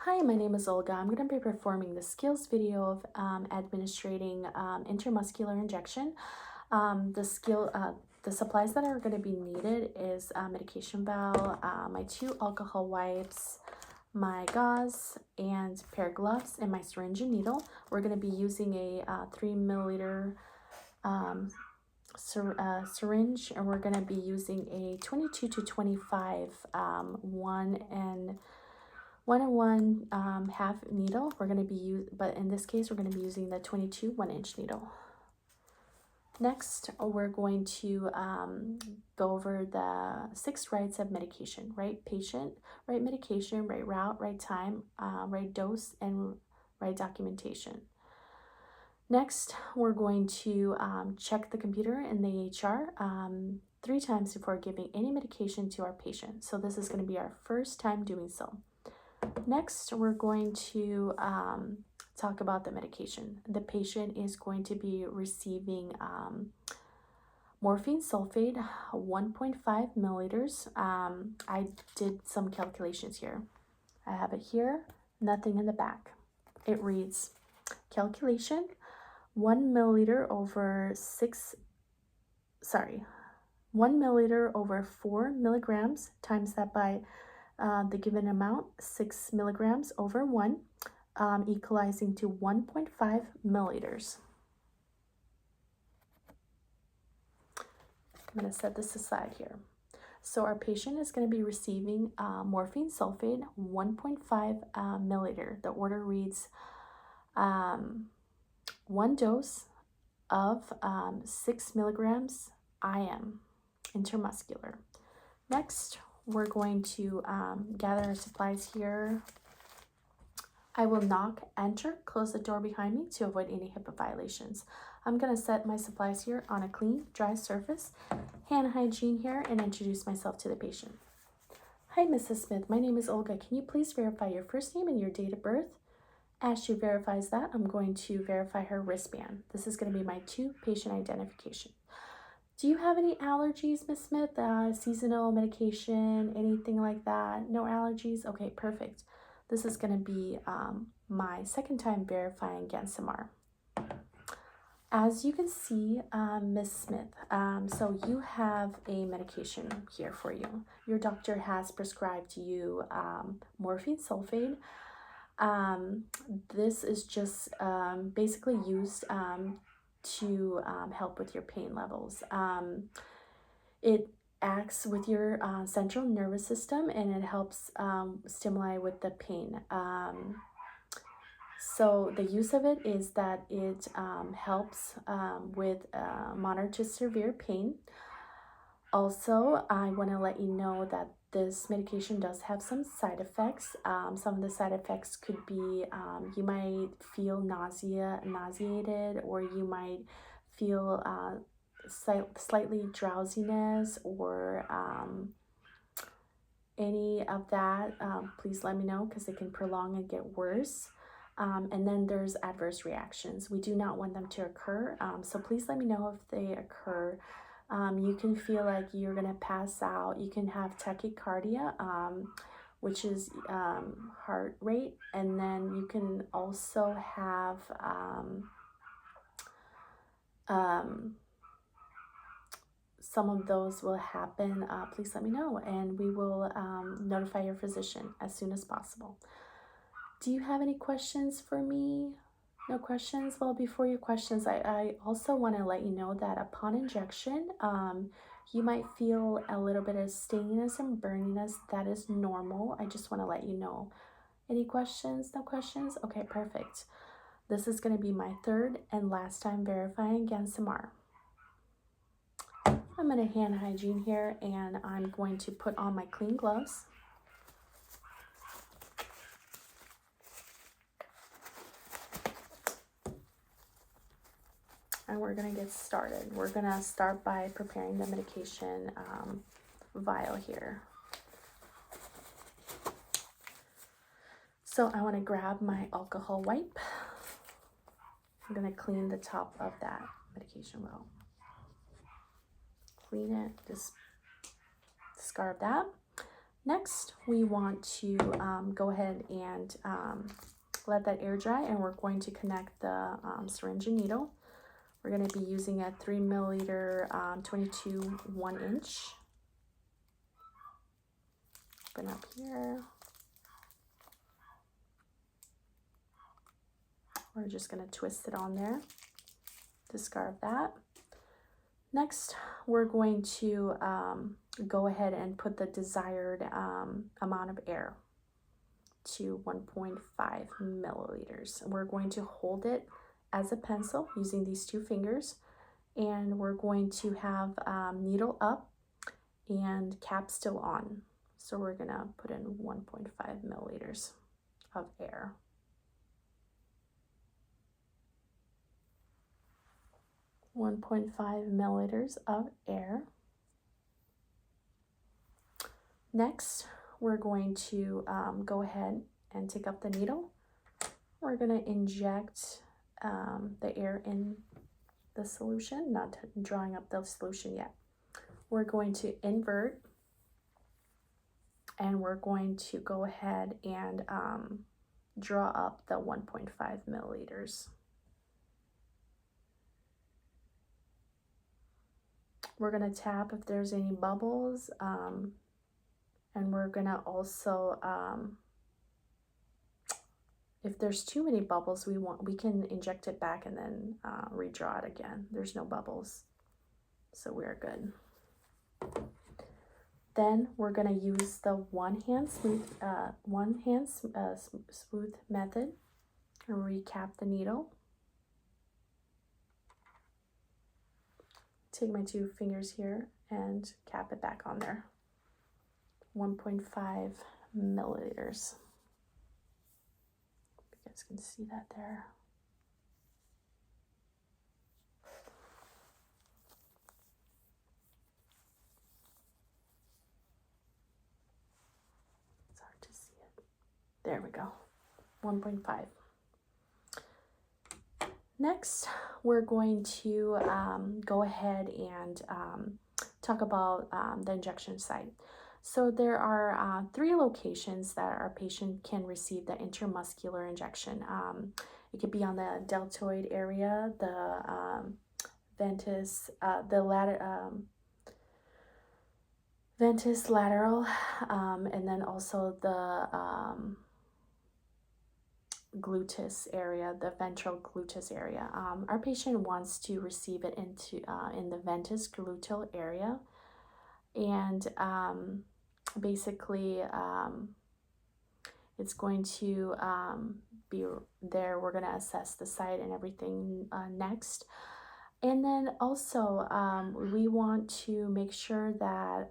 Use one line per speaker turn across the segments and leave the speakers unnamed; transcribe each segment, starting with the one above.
Hi, my name is Olga. I'm going to be performing the skills video of administrating intramuscular injection. The supplies that are going to be needed is a medication vial, my 2 alcohol wipes, my gauze and pair of gloves, and my syringe and needle. We're going to be using a 3 milliliter syringe, and we're going to be using a 22 to 25 1 and 1 half needle. We're going to be but in this case we're going to be using the 22 1-inch needle. Next, we're going to go over the 6 rights of medication: right patient, right medication, right route, right time, right dose, and right documentation. Next, we're going to check the computer in the EHR 3 times before giving any medication to our patient. So this is going to be our first time doing so. Next, we're going to talk about the medication. The patient is going to be receiving morphine sulfate, 1.5 milliliters. I did some calculations here. I have it here, nothing in the back. It reads, calculation, 1 milliliter over 1 milliliter over 4 milligrams, times that by the given amount, 6 milligrams over 1, equalizing to 1.5 milliliters. I'm going to set this aside here. So our patient is going to be receiving morphine sulfate, 1.5 milliliter. The order reads 1 dose of 6 milligrams IM, intramuscular. Next, we're going to gather our supplies here. I will knock, enter, close the door behind me to avoid any HIPAA violations. I'm going to set my supplies here on a clean, dry surface, hand hygiene here, and introduce myself to the patient. Hi, Mrs. Smith. My name is Olga. Can you please verify your first name and your date of birth? As she verifies that, I'm going to verify her wristband. This is going to be my 2 patient identification. Do you have any allergies, Miss Smith? Seasonal medication, anything like that? No allergies? Okay, perfect. This is going to be my second time verifying Gansamar. As you can see, Miss Smith, so you have a medication here for you. Your doctor has prescribed you morphine sulfate. This is just basically used to help with your pain levels. It acts with your central nervous system, and it helps stimulate with the pain. So the use of it is that it helps with moderate to severe pain. Also, I want to let you know that this medication does have some side effects. Some of the side effects could be you might feel nauseated, or you might feel slightly drowsiness, or any of that. Please let me know, because it can prolong and get worse. And then there's adverse reactions. We do not want them to occur, so please let me know if they occur. You can feel like you're gonna pass out. You can have tachycardia, which is heart rate, and then you can also have some of those will happen. Please let me know, and we will notify your physician as soon as possible. Do you have any questions for me? No questions? Well, before your questions, I also want to let you know that upon injection, you might feel a little bit of stinginess and burniness. That is normal. I just want to let you know. Any questions? No questions? Okay, perfect. This is going to be my 3rd and last time verifying Gansamar. I'm going to hand hygiene here, and I'm going to put on my clean gloves. And we're going to get started. We're going to start by preparing the medication vial here. So I want to grab my alcohol wipe. I'm going to clean the top of that medication vial. Clean it, just discard that. Next, we want to go ahead and let that air dry, and we're going to connect the syringe and needle. We're going to be using a 3 milliliter 22 1-inch. Open up here. We're just going to twist it on there. Discard that. Next, we're going to go ahead and put the desired amount of air to 1.5 milliliters. We're going to hold it as a pencil using these 2 fingers, and we're going to have needle up and cap still on. So we're gonna put in 1.5 milliliters of air. .5 milliliters of air. Next, we're going to go ahead and take up the needle. We're going to inject the air in the solution, not drawing up the solution yet. We're going to invert, and we're going to go ahead and draw up the 1.5 milliliters. We're going to tap if there's any bubbles, and we're going to also, if there's too many bubbles, we can inject it back and then redraw it again. There's no bubbles, so we're good. Then we're going to use the one hand smooth method and recap the needle. Take my 2 fingers here and cap it back on there. 1.5 milliliters. You guys can see that there. It's hard to see it. There we go. 1.5. Next, we're going to go ahead and talk about the injection site. So there are 3 locations that our patient can receive the intramuscular injection. It could be on the deltoid area, the ventus, ventus lateral, and then also the gluteus area, the ventral gluteus area. Our patient wants to receive it in the ventus gluteal area, and basically it's going to be there. We're going to assess the site and everything next, and then also we want to make sure that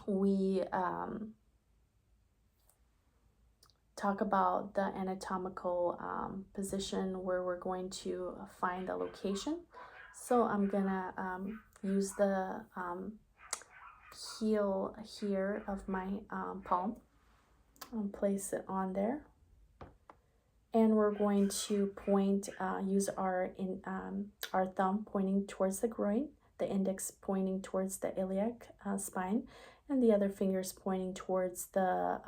we talk about the anatomical position where we're going to find the location. So I'm gonna use the heel here of my palm and place it on there, and we're going to point, use our thumb pointing towards the groin, the index pointing towards the iliac spine, and the other fingers pointing towards the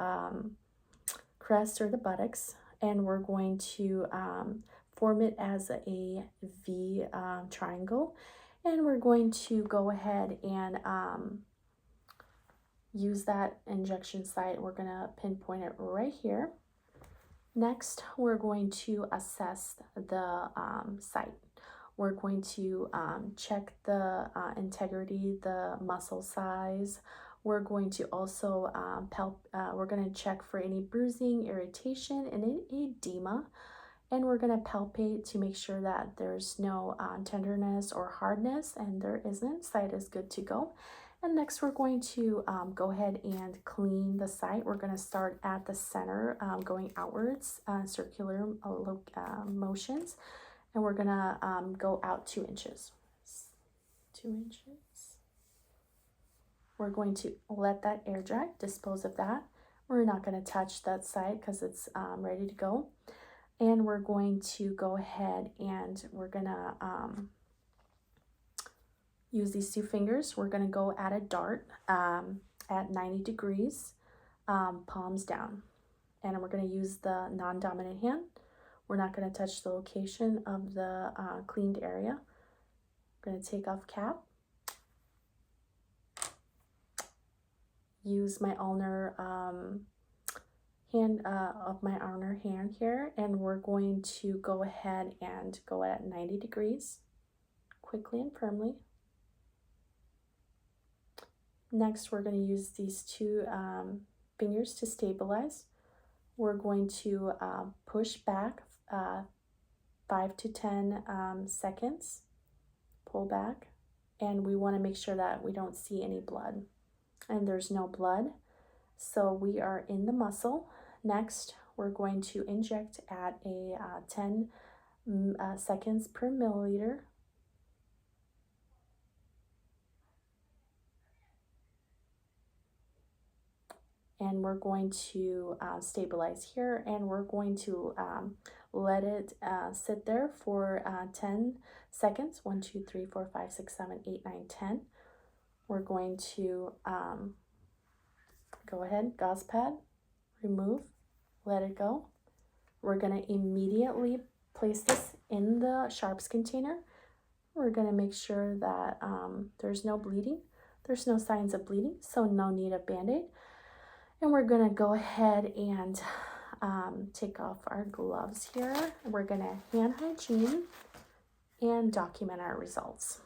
crest or the buttocks, and we're going to form it as a V triangle, and we're going to go ahead and use that injection site. We're going to pinpoint it right here. Next, we're going to assess the site. We're going to check the integrity, the muscle size. We're going to also we're going to check for any bruising, irritation, and any edema. And we're going to palpate to make sure that there's no tenderness or hardness, and there isn't. Site is good to go. And next, we're going to go ahead and clean the site. We're going to start at the center, going outwards, circular motions. And we're going to go out 2 inches. 2 inches. We're going to let that air dry, dispose of that. We're not going to touch that site because it's ready to go. And we're going to go ahead and we're going to use these 2 fingers. We're going to go at a dart at 90 degrees, palms down. And we're going to use the non-dominant hand. We're not going to touch the location of the cleaned area. I'm going to take off cap. Use my ulnar hand of my ulnar hand here, and we're going to go ahead and go at 90 degrees, quickly and firmly. Next, we're going to use these two fingers to stabilize. We're going to push back 5 to 10 seconds, pull back, and we want to make sure that we don't see any blood. And there's no blood, so we are in the muscle. Next, we're going to inject at a 10 seconds per milliliter. And we're going to stabilize here, and we're going to let it sit there for 10 seconds. 1, 2, 3, 4, 5, 6, 7, 8, 9, 10. We're going to go ahead, gauze pad, remove, let it go. We're going to immediately place this in the sharps container. We're going to make sure that there's no bleeding. There's no signs of bleeding, so no need of Band-Aid. And we're going to go ahead and take off our gloves here. We're going to hand hygiene and document our results.